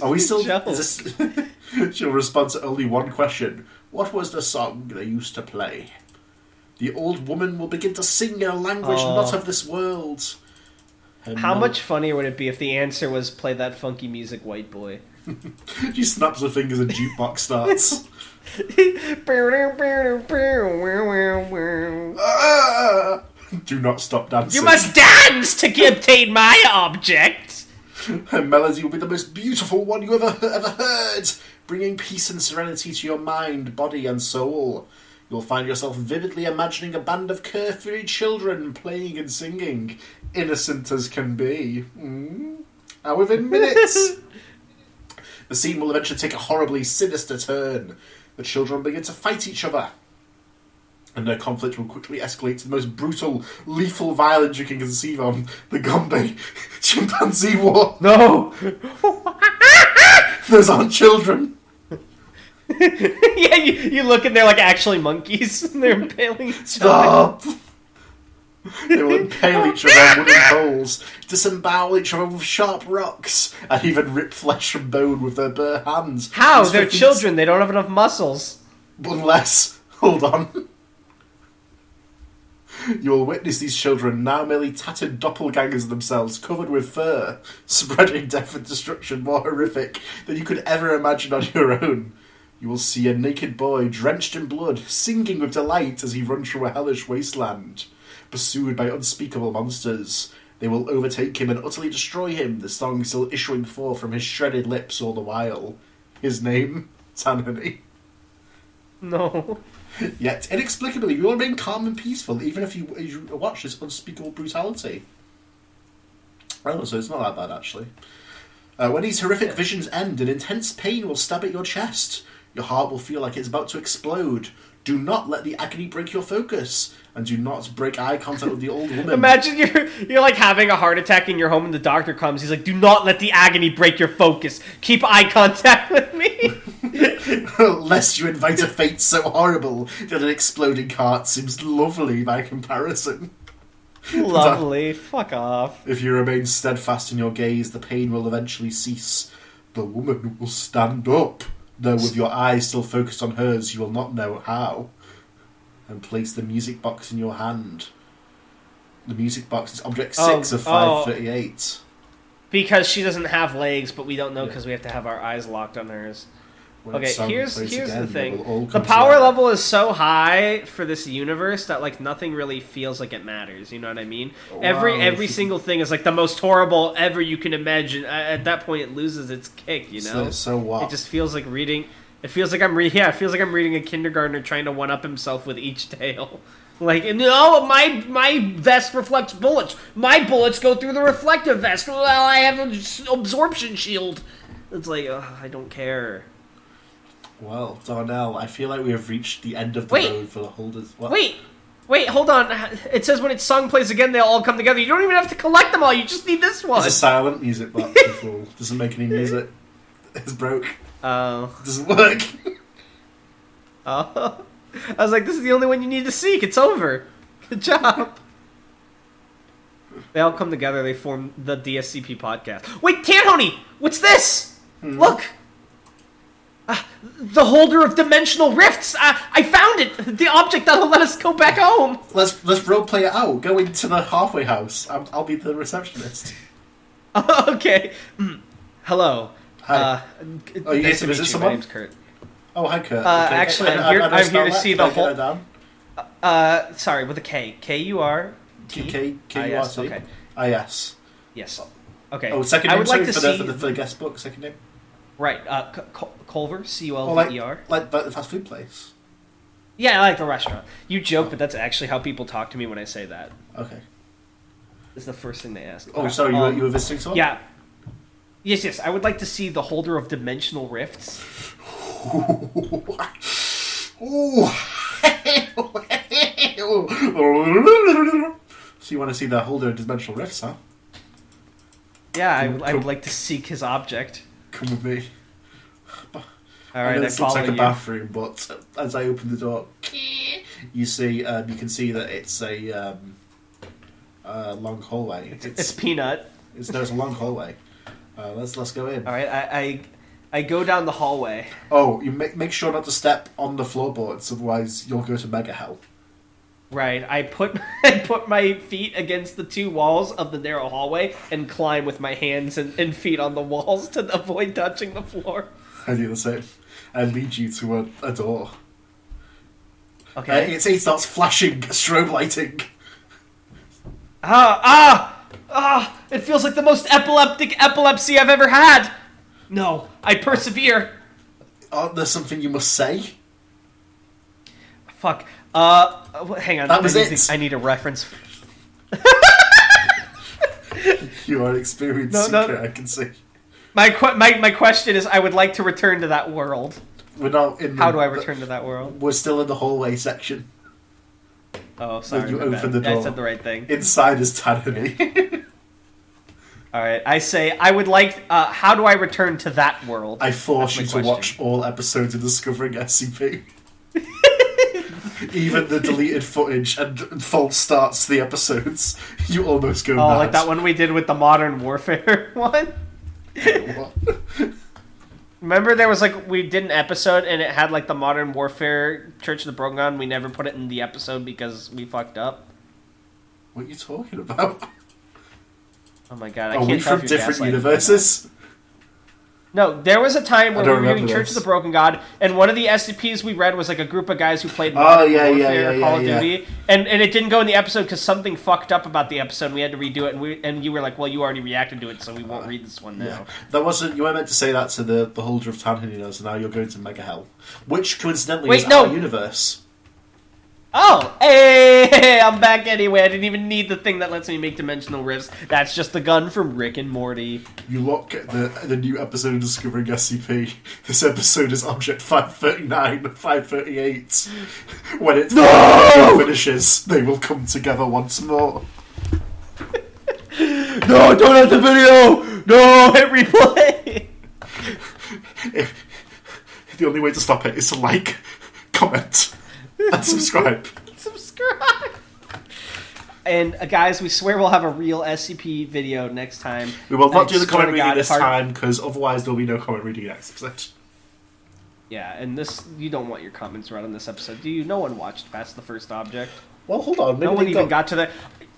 Are we still... Is this, she'll respond to only one question. What was the song they used to play? The old woman will begin to sing in a language not of this world. How much funnier would it be if the answer was play that funky music, white boy? She snaps her fingers and jukebox starts. Do not stop dancing. You must dance to obtain my object! Her melody will be the most beautiful one you ever heard, bringing peace and serenity to your mind, body and soul. You'll find yourself vividly imagining a band of carefree children playing and singing, innocent as can be. And within minutes, the scene will eventually take a horribly sinister turn. The children begin to fight each other, and their conflict will quickly escalate to the most brutal, lethal violence you can conceive of, the Gombe Chimpanzee War. No! Those aren't children. Yeah, you look and they're like actually monkeys, and they're impaling each Stop! They will impale each other on wooden poles, disembowel each other with sharp rocks, and even rip flesh from bone with their bare hands. How? They're children, they don't have enough muscles. Unless... Hold on. You will witness these children, now merely tattered doppelgangers of themselves, covered with fur, spreading death and destruction more horrific than you could ever imagine on your own. You will see a naked boy, drenched in blood, singing with delight as he runs through a hellish wasteland, pursued by unspeakable monsters. They will overtake him and utterly destroy him, the song still issuing forth from his shredded lips all the while. His name? Tanhony. No. Yet, inexplicably, you will remain calm and peaceful, even if you watch this unspeakable brutality. Oh, so it's not that bad, actually. When these horrific visions end, an intense pain will stab at your chest. Your heart will feel like it's about to explode. Do not let the agony break your focus, and do not break eye contact with the old woman. Imagine you're like having a heart attack in your home and the doctor comes. He's like, do not let the agony break your focus. Keep eye contact with me. Lest you invite a fate so horrible that an exploding heart seems lovely by comparison. Lovely. Fuck off. If you remain steadfast in your gaze, the pain will eventually cease. The woman will stand up. Though with your eyes still focused on hers, you will not know how. And place the music box in your hand. The music box is object 6 of 538. Because she doesn't have legs, but we don't know because we have to have our eyes locked on hers. Okay, here's the thing. The power level is so high for this universe that like nothing really feels like it matters. You know what I mean? Wow. Every single thing is like the most horrible ever you can imagine. At that point, it loses its kick. You know? So what? It just feels like reading. It feels like I'm reading. Yeah, it feels like I'm reading a kindergartner trying to one up himself with each tale. Like, no, my vest reflects bullets. My bullets go through the reflective vest. Well, I have an absorption shield. It's like, I don't care. Well, Darnell, I feel like we have reached the end of the road for the holders. What? Wait, hold on. It says when its song plays again, they'll all come together. You don't even have to collect them all. You just need this one. It's a silent music box. Doesn't make any music. It's broke. Oh. Doesn't work. Oh. I was like, this is the only one you need to seek. It's over. Good job. They all come together. They form the DSCP podcast. Wait, Tanhony! What's this? Look! The holder of dimensional rifts! I found it! The object that'll let us go back home! Let's roleplay it out. Go into the halfway house. I'll be the receptionist. Okay. Hello. Hi. You here to visit someone? My name's Kurt. Oh, hi, Kurt. Okay. Actually, I'm here to see the whole... sorry, with a K. K-U-R-T? K-U-R-T? Okay. I-S. Yes. Okay. Oh, second name, for the guest book, second name? Right, Culver, C-U-L-V-E-R. Like the fast food place? Yeah, I like the restaurant. You joke, but that's actually how people talk to me when I say that. Okay. It's the first thing they ask. Oh, sorry, you were visiting someone? Yeah. Yes, I would like to see the holder of dimensional rifts. So you want to see the holder of dimensional rifts, huh? Yeah, I would like to seek his object. Come with me. Alright, it looks like a bathroom, but as I open the door, you can see that it's a long hallway. It's Peanut. There's a long hallway. Let's go in. Alright, I go down the hallway. Oh, you make sure not to step on the floorboards, otherwise you'll go to mega hell. Right, I put my feet against the two walls of the narrow hallway and climb with my hands and feet on the walls to avoid touching the floor. I do the same. I lead you to a door. Okay. It starts flashing, strobe lighting. It feels like the most epileptic epilepsy I've ever had. No, I persevere. There's something you must say? Fuck. Hang on. That was it. I need a reference. You are an experienced seeker, I can see. My question is, I would like to return to that world. We're not in. How do I return to that world? We're still in the hallway section. Oh, sorry. You open the door. I said the right thing. Inside is Tanhony. All right. I say I would like. How do I return to that world? I force you to watch all episodes of Discovering SCP. Even the deleted footage and false starts to the episodes. You almost go mad. Oh, like that one we did with the Modern Warfare one? What? Remember there was we did an episode and it had the Modern Warfare Church of the Broken. We never put it in the episode because we fucked up. What are you talking about? Oh my god, I Are can't we tell from if you're different gaslighting universes? No, there was a time where I we don't were doing remember Church this. of the Broken God, and one of the SCPs we read was like a group of guys who played Oh, Modern yeah, Warfare, Call of yeah. Duty, and it didn't go in the episode because something fucked up about the episode, and we had to redo it, and you were like, well, you already reacted to it, so we won't read this one now. Yeah. That wasn't... You weren't meant to say that to the holder of Tanhony, so now you're going to Mega Hell. Which, coincidentally, is our universe. Oh, hey, I'm back anyway. I didn't even need the thing that lets me make dimensional rifts. That's just the gun from Rick and Morty. You look at the new episode of Discovering SCP. This episode is Object 539, 538. When it finishes, they will come together once more. No, don't end the video! No, hit replay! The only way to stop it is to like, comment, and subscribe. And guys, we swear we'll have a real SCP video next time. We will not do the comment reading God, this time, because otherwise there'll be no comment reading next episode. Yeah, and you don't want your comments read on this episode, do you? No one watched past the first object. Well, hold on. No one even got to the...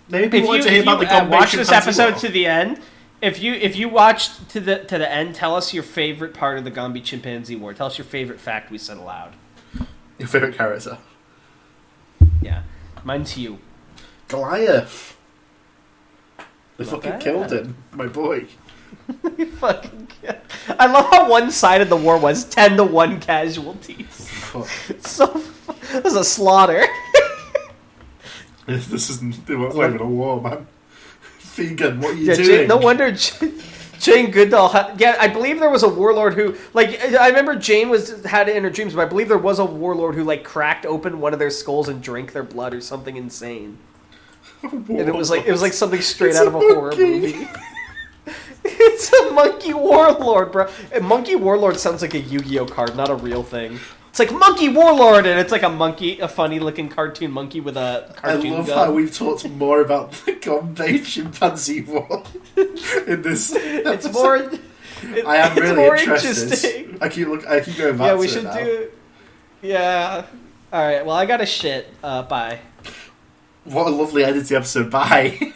Maybe people want to hear about the Gombe watch this Chimpanzee episode war. to the end. If you watched to the end, tell us your favorite part of the Gombe Chimpanzee War. Tell us your favorite fact we said aloud. Your favourite character? Yeah. Mine's you. Goliath. They Not fucking bad. killed him. My boy. You fucking I love how one side of the war was 10-1 casualties. It was a slaughter. This isn't... It wasn't even a war, man. Vegan, what are you doing? Jane, no wonder Jane Goodall I believe there was a warlord who... Like, I remember Jane had it in her dreams, but I believe there was a warlord who, like, cracked open one of their skulls and drank their blood or something insane. And it was like something straight out of a horror movie. It's a monkey warlord, bro. A monkey warlord sounds like a Yu-Gi-Oh card, not a real thing. It's like Monkey Warlord, and it's like a monkey, a funny-looking cartoon monkey with a cartoon I love gun. how we've talked more about the Gombe Chimpanzee war in this episode. It's more... I am it's really more interested. interesting. I keep going back to it. Yeah, we should do... Yeah. Alright, well, I gotta shit. Bye. What a lovely end to the episode. Bye.